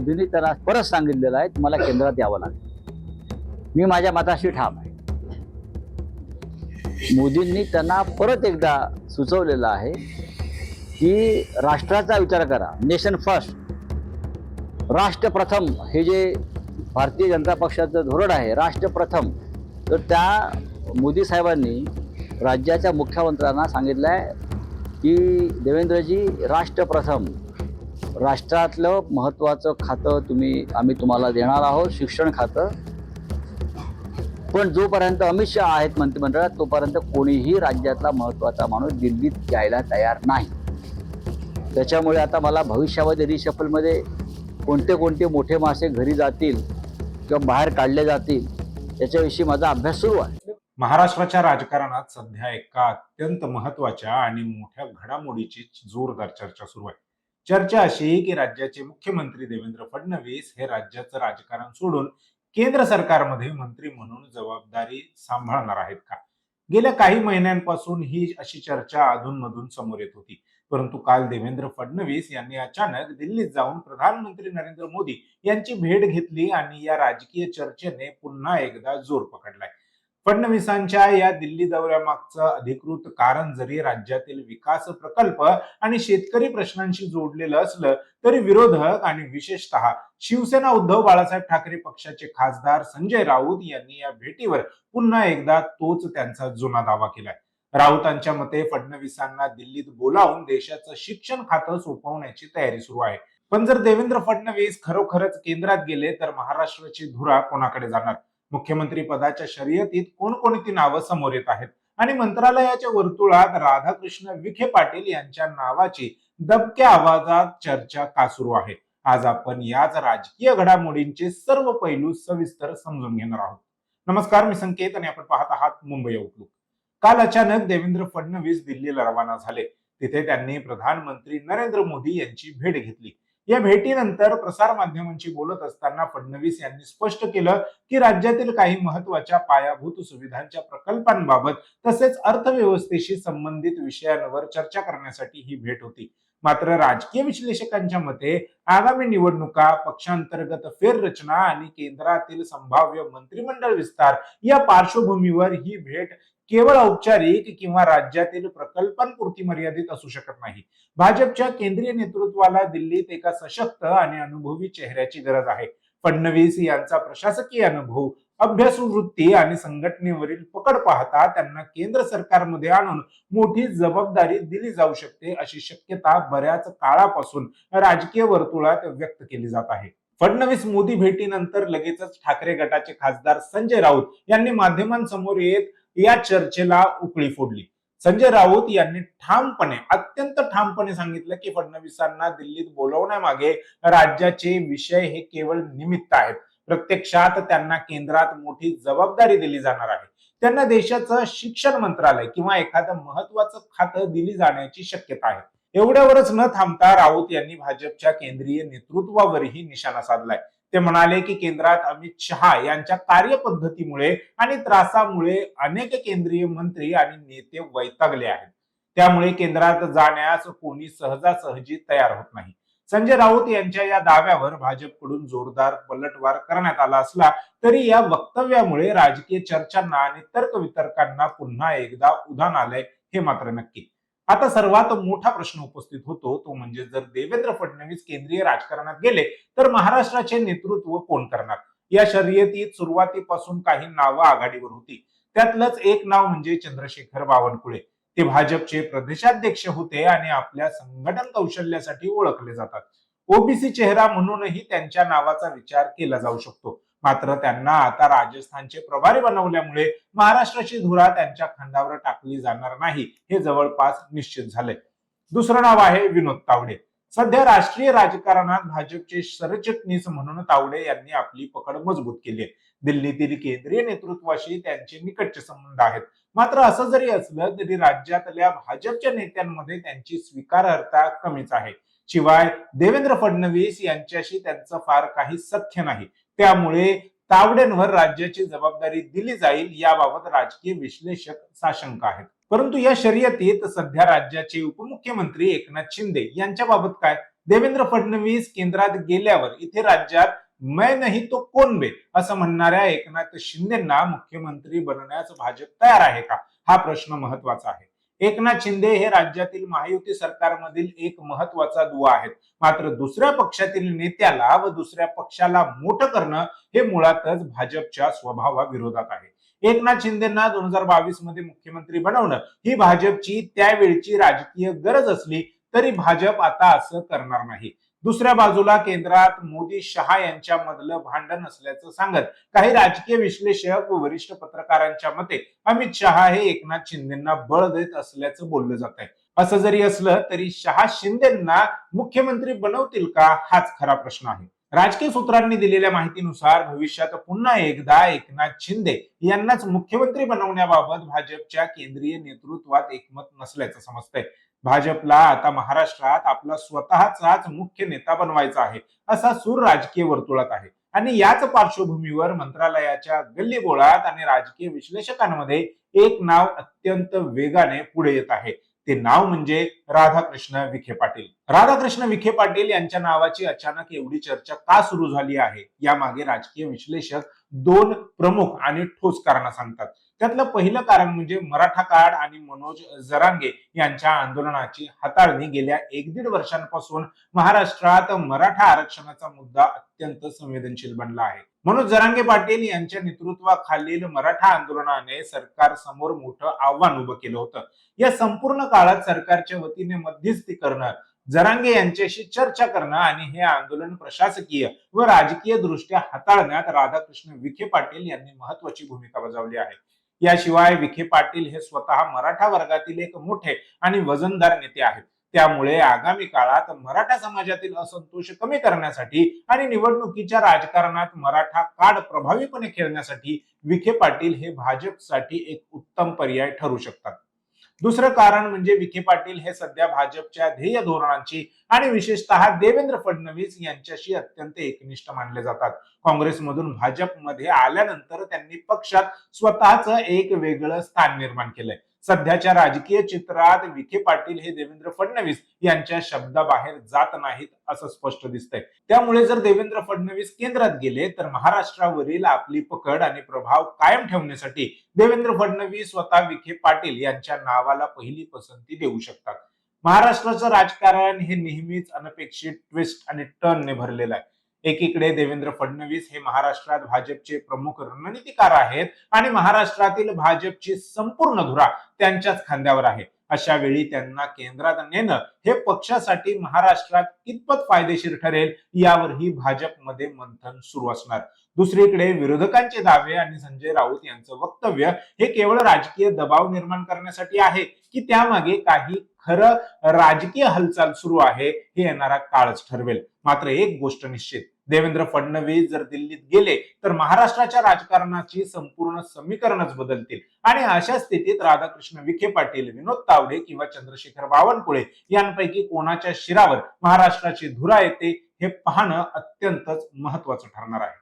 मोदींनी त्यांना परत सांगितलेलं आहे तुम्हाला केंद्रात यावं लागेल. मी माझ्या मताशी ठाम आहे. मोदींनी त्यांना परत एकदा सुचवलेलं आहे की राष्ट्राचा विचार करा, नेशन फर्स्ट, राष्ट्र प्रथम. हे जे भारतीय जनता पक्षाचं धोरण आहे राष्ट्र प्रथम, तर त्या मोदी साहेबांनी राज्याच्या मुख्यमंत्र्यांना सांगितलं आहे की देवेंद्रजी, राष्ट्र प्रथम, राष्ट्रातलं महत्त्वाचं खातं आम्ही तुम्हाला देणार आहोत, शिक्षण खातं. पण जोपर्यंत अमित शहा आहेत मंत्रिमंडळात तोपर्यंत कोणीही राज्यातला महत्त्वाचा माणूस दिल्लीत यायला तयार नाही. त्याच्यामुळे आता मला भविष्यामध्ये रिशफलमध्ये कोणते मोठे मासे घरी जातील किंवा बाहेर काढले जातील याच्याविषयी माझा अभ्यास सुरू आहे. महाराष्ट्राच्या राजकारणात सध्या एका अत्यंत महत्वाच्या आणि मोठ्या घडामोडीची जोरदार चर्चा सुरू आहे. चर्चा अशी की राज्याचे मुख्यमंत्री देवेंद्र फडणवीस हे राज्याचं राजकारण सोडून केंद्र सरकारमध्ये मंत्री म्हणून जबाबदारी सांभाळणार आहेत का. गेल्या काही महिन्यांपासून ही अशी चर्चा अधूनमधून समोर येत होती. परंतु काल देवेंद्र फडणवीस यांनी अचानक दिल्लीत जाऊन प्रधानमंत्री नरेंद्र मोदी यांची भेट घेतली आणि या राजकीय चर्चेने पुन्हा एकदा जोर पकडलाय. फडणवीसांच्या या दिल्ली दौऱ्यामागचं अधिकृत कारण जरी राज्यातील विकास प्रकल्प आणि शेतकरी प्रश्नांशी जोडलेलं असलं तरी विरोधक आणि विशेषतः शिवसेना उद्धव बाळासाहेब ठाकरे पक्षाचे खासदार संजय राऊत यांनी या भेटीवर पुन्हा एकदा तोच त्यांचा जुना दावा केलाय. राऊतांच्या मते फडणवीसांना दिल्लीत बोलावून देशाचं शिक्षण खातं सोपवण्याची तयारी सुरू आहे. पण जर देवेंद्र फडणवीस खरोखरच केंद्रात गेले तर महाराष्ट्राची धुरा कोणाकडे जाणार. मुख्यमंत्री पदाच्या शर्यतीत कोणकोणती नावं समोर येत आहेत आणि मंत्रालयाच्या वर्तुळात राधाकृष्ण विखे पाटील यांच्या नावाची दबक्या आवाजात चर्चा का सुरू आहे. आज आपण याच राजकीय घडामोडींचे सर्व पैलू सविस्तर समजून घेणार आहोत. नमस्कार, मी संकेत आणि आपण पाहत आहात मुंबई आउटलुक. काल अचानक देवेंद्र फडणवीस दिल्लीला रवाना झाले. तिथे त्यांनी प्रधानमंत्री नरेंद्र मोदी यांची भेट घेतली. या भेटीनंतर प्रसार माध्यमांशी बोलत असताना फडणवीस यांनी स्पष्ट केलं की राज्यातील काही महत्त्वाच्या पायाभूत सुविधांच्या प्रकल्पांबाबत तसेच अर्थव्यवस्थेशी संबंधित विषयांवर चर्चा करण्यासाठी ही भेट होती. मात्र राजकीय विश्लेषकांच्या मते आगामी निवडणुका, पक्षांतर्गत फेररचना आणि केंद्रातील संभाव्य मंत्रिमंडळ विस्तार या पार्श्वभूमीवर ही भेट केवळ औपचारिक किंवा राज्यातील प्रकल्पांपुरती मर्यादित असू शकत नाही. भाजपच्या केंद्रीय नेतृत्वाला दिल्लीत एका सशक्त आणि अनुभवी चेहऱ्याची गरज आहे. फडणवीस यांचा प्रशासकीय अनुभव, अभ्यासू वृत्ती आणि संघटनेवरील पकड पाहता त्यांना केंद्र सरकारमध्ये आणून मोठी जबाबदारी दिली जाऊ शकते अशी शक्यता बऱ्याच काळापासून राजकीय वर्तुळात व्यक्त केली जात आहे. फडणवीस मोदी भेटीनंतर लगेचच ठाकरे गटाचे खासदार संजय राऊत यांनी माध्यमांसमोर येत या चर्चेला उकळी फोडली. संजय राऊत यांनी अत्यंत ठामपणे सांगितलं की फडणवीसांना दिल्लीत बोलवण्यामागे राज्याचे विषय हे केवळ निमित्त आहेत. प्रत्यक्षात त्यांना केंद्रात मोठी जबाबदारी दिली जाणार आहे. त्यांना देशाचं शिक्षण मंत्रालय किंवा एखादं महत्वाचं खातं दिली जाण्याची शक्यता आहे. एवढ्यावरच न थांबता राऊत यांनी भाजपच्या केंद्रीय नेतृत्वावरही निशाणा साधलाय. ते म्हणाले की केंद्रात अमित शहा यांच्या कार्यपद्धतीमुळे आणि त्रासामुळे अनेक केंद्रीय मंत्री आणि नेते वैतागले आहेत. त्यामुळे केंद्रात जाण्यास कोणी सहजासहजी तयार होत नाही. संजय राऊत यांच्या या दाव्यावर भाजपकडून जोरदार पलटवार करण्यात आला असला तरी या वक्तव्यामुळे राजकीय चर्चांना आणि तर्कवितर्कांना पुन्हा एकदा उधाण आलंय हे मात्र नक्की. आता सर्वात मोठा प्रश्न उपस्थित होतो तो म्हणजे जर देवेंद्र फडणवीस केंद्रीय राजकारणात गेले तर महाराष्ट्राचे नेतृत्व कोण करणार. या शर्यतीत सुरुवातीपासून काही नावं आघाडीवर होती. त्यातलंच एक नाव म्हणजे चंद्रशेखर बावनकुळे. ते भाजपचे प्रदेशाध्यक्ष होते आणि आपल्या संघटन कौशल्यासाठी ओळखले जातात. ओबीसी चेहरा म्हणूनही त्यांच्या नावाचा विचार केला जाऊ शकतो. मात्र त्यांना आता राजस्थानचे प्रभारी बनवल्यामुळे महाराष्ट्राची धुरा त्यांच्या खांद्यावर टाकली जाणार नाही हे जवळपास निश्चित झाले. दुसरं नाव आहे विनोद तावडे. सध्या राष्ट्रीय राजकारणात भाजपचे सरचिटणीस म्हणून तावडे यांनी आपली पकड मजबूत केली आहे. दिल्लीतील केंद्रीय नेतृत्वाशी त्यांचे निकटचे संबंध आहेत. मात्र असं जरी असलं तरी राज्यातल्या भाजपच्या नेत्यांमध्ये त्यांची स्वीकारार्हता कमीच आहे. शिवाय देवेंद्र फडणवीस यांच्याशी त्यांचं फार काही सख्य नाही. त्यामुळे तावडेंवर राज्याची जबाबदारी दिली जाईल याबाबत राजकीय विश्लेषक साशंक आहेत. परंतु या शर्यतीत सध्या राज्याचे उपमुख्यमंत्री एकनाथ शिंदे यांच्या बाबत काय. देवेंद्र फडणवीस केंद्रात गेल्यावर इथे राज्यात मैं नहीं तो कोण बे असं म्हणणाऱ्या एकनाथ शिंदेना मुख्यमंत्री बनवण्यास भाजप तयार आहे का, हा प्रश्न महत्वाचा आहे. एकनाथ शिंदे हे राज्यातील महायुती सरकारमधील एक महत्वाचा दुवा आहेत. मात्र दुसऱ्या पक्षातील नेत्याला व दुसऱ्या पक्षाला मोठं करणं हे मुळातच भाजपच्या स्वभावाविरोधात आहे. एकनाथ शिंदेना 2022 मध्ये मुख्यमंत्री बनवणं ही भाजपची त्यावेळची राजकीय गरज असली तरी भाजप आता असं करणार नाही. दुसऱ्या बाजूला केंद्रात मोदी शहा यांच्यामधलं भांडण असल्याचं सांगत काही राजकीय विश्लेषक व वरिष्ठ पत्रकारांच्या मते अमित शहा हे एकनाथ शिंदेना बळ देत असल्याचं बोललं जात आहे. असं जरी असलं तरी शहा शिंदेना मुख्यमंत्री बनवतील का, हाच खरा प्रश्न आहे. राजकीय सूत्रांनी दिलेल्या माहितीनुसार भविष्यात पुन्हा एकदा एकनाथ शिंदे यांनाच मुख्यमंत्री बनवण्याबाबत भाजपच्या केंद्रीय नेतृत्वात एकमत नसल्याचं समजतंय. भाजपला आता महाराष्ट्रात आपला स्वतःचाच मुख्य नेता बनवायचा आहे असा सूर राजकीय वर्तुळात आहे. आणि याच पार्श्वभूमीवर मंत्रालयाच्या गल्लीबोळात आणि राजकीय विश्लेषकांमध्ये एक नाव अत्यंत वेगाने पुढे येत आहे. ते नाव म्हणजे राधाकृष्ण विखे पाटील. राधाकृष्ण विखे पाटील यांच्या नावाची अचानक एवढी चर्चा का सुरू झाली आहे, यामागे राजकीय विश्लेषक दोन प्रमुख आणि ठोस कारणं सांगतात. त्यातलं पहिलं कारण म्हणजे मराठा कार्ड आणि मनोज जरांगे यांच्या आंदोलनाची हाताळणी गेल्या 1-1.5 वर्षांपासून महाराष्ट्रात मराठा आरक्षणाचा मुद्दा अत्यंत संवेदनशील बनला आहे. मनोज जरांगे पाटील यांच्या नेतृत्वाखालील मराठा आंदोलनाने सरकार समोर मोठं आव्हान उभं केलं होतं. या संपूर्ण काळात सरकारच्या वतीने मध्यस्थी करणं, जरांगे यांच्याशी चर्चा करणं आणि हे आंदोलन प्रशासकीय व राजकीय दृष्ट्या हाताळण्यात राधाकृष्ण विखे पाटील यांनी महत्वाची भूमिका बजावली आहे. याशिवाय विखे पाटील हे स्वतः मराठा वर्गातील एक मोठे आणि वजनदार नेते आहेत. त्यामुळे आगामी काळात मराठा समाजातील असंतोष कमी करण्यासाठी आणि निवडणुकीच्या राजकारणात मराठा कार्ड प्रभावीपणे खेळण्यासाठी विखे पाटील हे भाजपसाठी एक उत्तम पर्याय ठरू शकतात. दुसरं कारण म्हणजे विखे पाटील हे सध्या भाजपच्या ध्येय धोरणांची आणि विशेषतः देवेंद्र फडणवीस यांच्याशी अत्यंत एकनिष्ठ मानले जातात. काँग्रेसमधून भाजपमध्ये आल्यानंतर त्यांनी पक्षात स्वतःचं एक वेगळं स्थान निर्माण केलंय. सध्याच्या राजकीय चित्रात विखे पाटील हे देवेंद्र फडणवीस यांच्या शब्दाबाहेर जात नाहीत असं स्पष्ट दिसतंय. त्यामुळे जर देवेंद्र फडणवीस केंद्रात गेले तर महाराष्ट्रावरील आपली पकड आणि प्रभाव कायम ठेवण्यासाठी देवेंद्र फडणवीस स्वतः विखे पाटील यांच्या नावाला पहिली पसंती देऊ शकतात. महाराष्ट्राचं राजकारण हे नेहमीच अनपेक्षित ट्विस्ट आणि टर्नने भरलेलं आहे. एकीकडे देवेंद्र फडणवीस हे महाराष्ट्रात भाजपचे प्रमुख रणनीतिकार आहेत आणि महाराष्ट्रातील भाजपची संपूर्ण धुरा त्यांच्याच खांद्यावर आहे. अशा वेळी त्यांना केंद्रात नेणं हे पक्षासाठी महाराष्ट्रात कितपत फायदेशीर ठरेल यावरही भाजपमध्ये मंथन सुरू असणार. दुसरीकडे विरोधकांचे दावे आणि संजय राऊत यांचं वक्तव्य हे केवळ राजकीय दबाव निर्माण करण्यासाठी आहे की त्यामागे काही खरं राजकीय हालचाल सुरू आहे, हे येणारा काळच ठरवेल. मात्र एक गोष्ट निश्चित, देवेंद्र फडणवीस जर दिल्लीत गेले तर महाराष्ट्राच्या राजकारणाची संपूर्ण समीकरणच बदलतील आणि अशा स्थितीत राधाकृष्ण विखे पाटील, विनोद तावडे किंवा चंद्रशेखर बावनकुळे यांपैकी कोणाच्या शिरावर महाराष्ट्राची धुरा येते हे पाहणं अत्यंतच महत्वाचं ठरणार आहे.